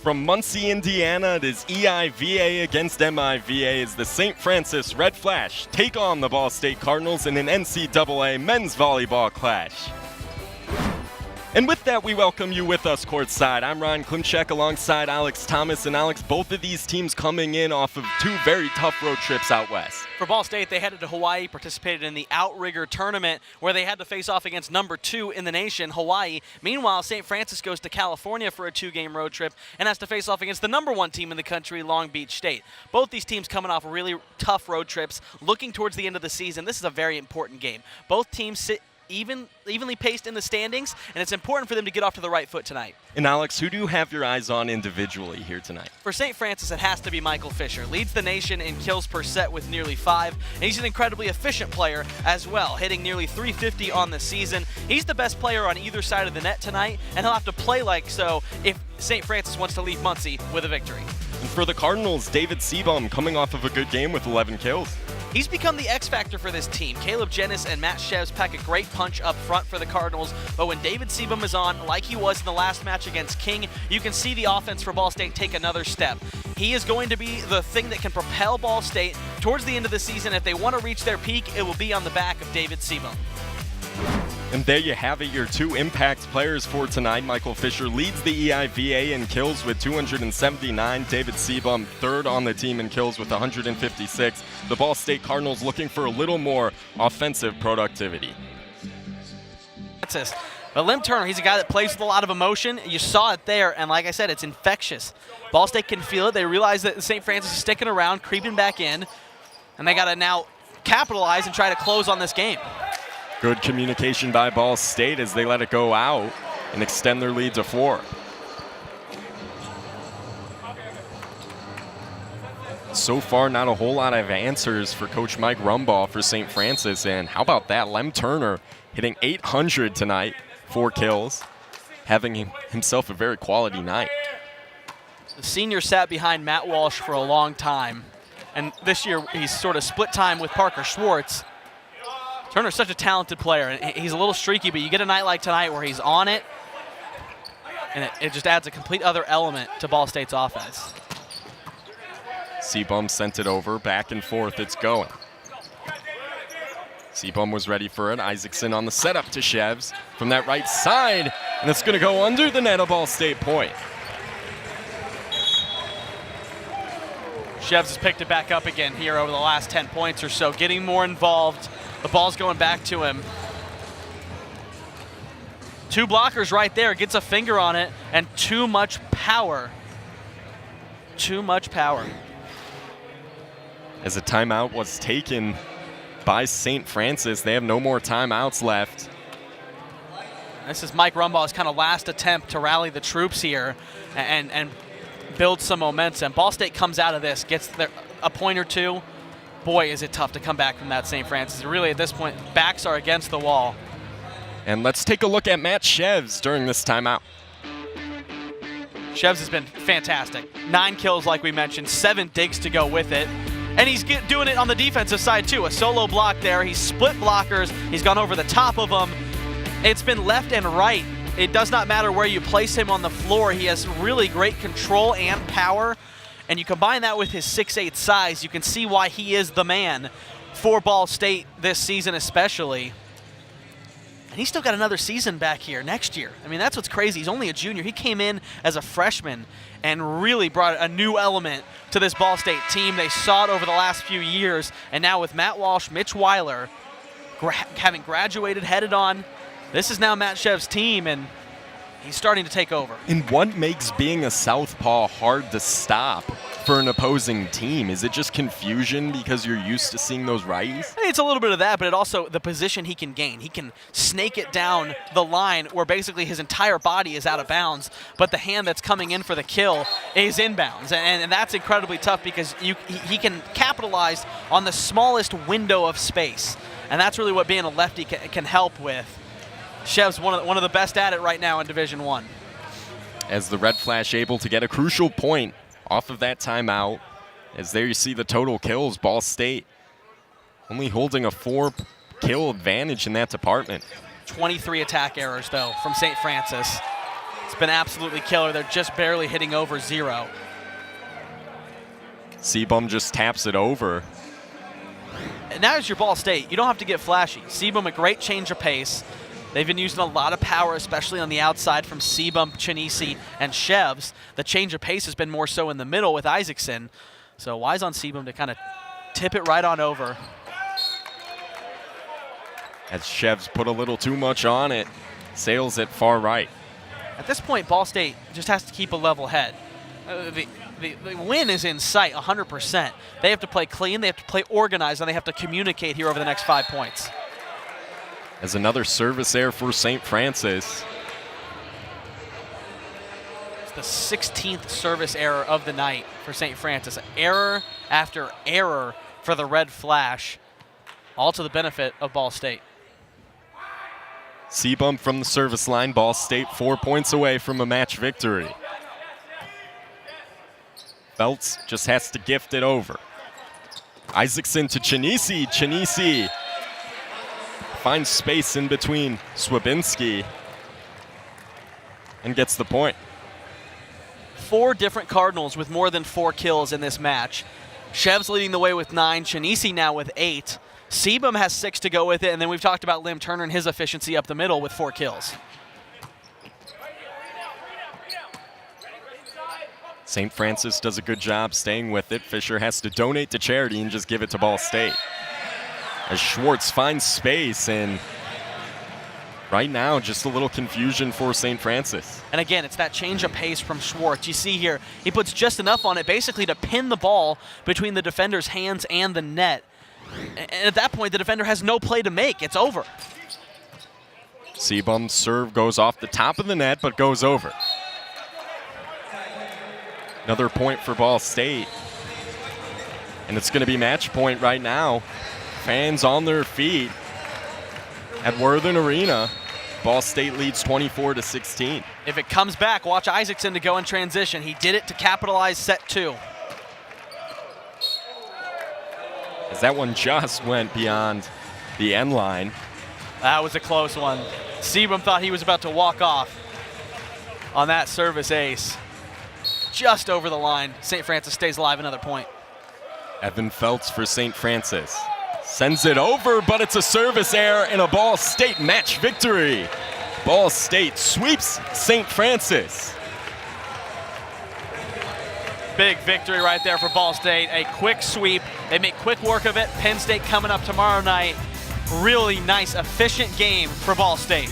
From Muncie, Indiana, it is EIVA against MIVA as the St. Francis Red Flash take on the Ball State Cardinals in an NCAA men's volleyball clash. And with that, we welcome you with us courtside. I'm Ryan Klimcak alongside Alex Thomas. And Alex, both of these teams coming in off of two very tough road trips out west. For Ball State, they headed to Hawaii, participated in the Outrigger tournament where they had to face off against number 2 in the nation, Hawaii. Meanwhile, St. Francis goes to California for a 2-game road trip and has to face off against the number 1 team in the country, Long Beach State. Both these teams coming off really tough road trips, looking towards the end of the season. This is a very important game. Both teams sit evenly paced in the standings, and it's important for them to get off to the right foot tonight. And Alex, who do you have your eyes on individually here tonight? For St. Francis, it has to be Michael Fisher. Leads the nation in kills per set with nearly 5, and he's an incredibly efficient player as well, hitting nearly 350 on the season. He's the best player on either side of the net tonight, and he'll have to play like so if St. Francis wants to leave Muncie with a victory. And for the Cardinals, David Seabaum coming off of a good game with 11 kills. He's become the X factor for this team. Caleb Jennis and Matt Shevs pack a great punch up front for the Cardinals, but when David Seabaum is on, like he was in the last match against King, you can see the offense for Ball State take another step. He is going to be the thing that can propel Ball State towards the end of the season. If they want to reach their peak, it will be on the back of David Seabaum. And there you have it, your two impact players for tonight. Michael Fisher leads the EIVA in kills with 279. David Seabaum third on the team in kills with 156. The Ball State Cardinals looking for a little more offensive productivity. But Lim Turner, he's a guy that plays with a lot of emotion. You saw it there, and like I said, it's infectious. Ball State can feel it. They realize that St. Francis is sticking around, creeping back in, and they got to now capitalize and try to close on this game. Good communication by Ball State as they let it go out and extend their lead to 4. So far, not a whole lot of answers for Coach Mike Rumbaugh for St. Francis. And how about that? Lem Turner hitting 800 tonight, 4 kills, having himself a very quality night. The senior sat behind Matt Walsh for a long time. And this year, he's sort of split time with Parker Schwartz. Turner's such a talented player, and he's a little streaky, but you get a night like tonight where he's on it, and it just adds a complete other element to Ball State's offense. Seabaum sent it over, back and forth, it's going. Seabaum was ready for it. Isaacson on the setup to Shevs from that right side, and it's going to go under the net, a Ball State point. Shevs has picked it back up again here over the last 10 points or so, getting more involved. The ball's going back to him. 2 blockers right there, gets a finger on it, and too much power. Too much power. As a timeout was taken by St. Francis, they have no more timeouts left. This is Mike Rumbaugh's kind of last attempt to rally the troops here and build some momentum. Ball State comes out of this, gets a point or two. Boy, is it tough to come back from that, St. Francis. Really, at this point, backs are against the wall. And let's take a look at Matt Shevs during this timeout. Shevs has been fantastic. 9 kills, like we mentioned, 7 digs to go with it. And he's doing it on the defensive side, too. A solo block there. He's split blockers. He's gone over the top of them. It's been left and right. It does not matter where you place him on the floor. He has really great control and power. And you combine that with his 6'8" size, you can see why he is the man for Ball State this season especially. And he's still got another season back here next year. I mean, that's what's crazy. He's only a junior. He came in as a freshman and really brought a new element to this Ball State team. They saw it over the last few years. And now with Matt Walsh, Mitch Weiler having graduated, headed on, this is now Matt Shev's team, and he's starting to take over. And what makes being a southpaw hard to stop for an opposing team? Is it just confusion because you're used to seeing those righties? It's a little bit of that, but it also the position he can gain. He can snake it down the line where basically his entire body is out of bounds, but the hand that's coming in for the kill is inbounds. And that's incredibly tough because he can capitalize on the smallest window of space. And that's really what being a lefty can help with. Shev's one of the best at it right now in Division I. As the Red Flash able to get a crucial point off of that timeout. As there you see the total kills, Ball State only holding a 4-kill advantage in that department. 23 attack errors, though, from St. Francis. It's been absolutely killer. They're just barely hitting over 0. Sebum just taps it over. And now is your Ball State. You don't have to get flashy. Sebum, a great change of pace. They've been using a lot of power, especially on the outside from Sebum, Chinisi, and Chevs. The change of pace has been more so in the middle with Isaacson. So wise on Sebum to kind of tip it right on over. As Chevs put a little too much on it, sails it far right. At this point, Ball State just has to keep a level head. The win is in sight 100%. They have to play clean, they have to play organized, and they have to communicate here over the next 5 points. As another service error for St. Francis. It's the 16th service error of the night for St. Francis. Error after error for the Red Flash, all to the benefit of Ball State. Sebum from the service line. Ball State 4 points away from a match victory. Feltz just has to gift it over. Isaacson to Chinisi. Chinisi finds space in between Swabinski and gets the point. 4 different Cardinals with more than 4 kills in this match. Chev's leading the way with 9. Chinisi now with 8. Sebum has 6 to go with it, and then we've talked about Lim Turner and his efficiency up the middle with 4 kills. St. Francis does a good job staying with it. Fisher has to donate to charity and just give it to Ball State. As Schwartz finds space, and right now just a little confusion for St. Francis. And again, it's that change of pace from Schwartz. You see here, he puts just enough on it basically to pin the ball between the defender's hands and the net. And at that point, the defender has no play to make. It's over. Sebum's serve goes off the top of the net, but goes over. Another point for Ball State. And it's going to be match point right now. Fans on their feet at Worthen Arena. Ball State leads 24-16. If it comes back, watch Isaacson to go in transition. He did it to capitalize set 2. As that one just went beyond the end line. That was a close one. Sebum thought he was about to walk off on that service ace. Just over the line. St. Francis stays alive, another point. Evan Feltz for St. Francis. Sends it over, but it's a service error and a Ball State match victory. Ball State sweeps St. Francis. Big victory right there for Ball State. A quick sweep. They make quick work of it. Penn State coming up tomorrow night. Really nice, efficient game for Ball State.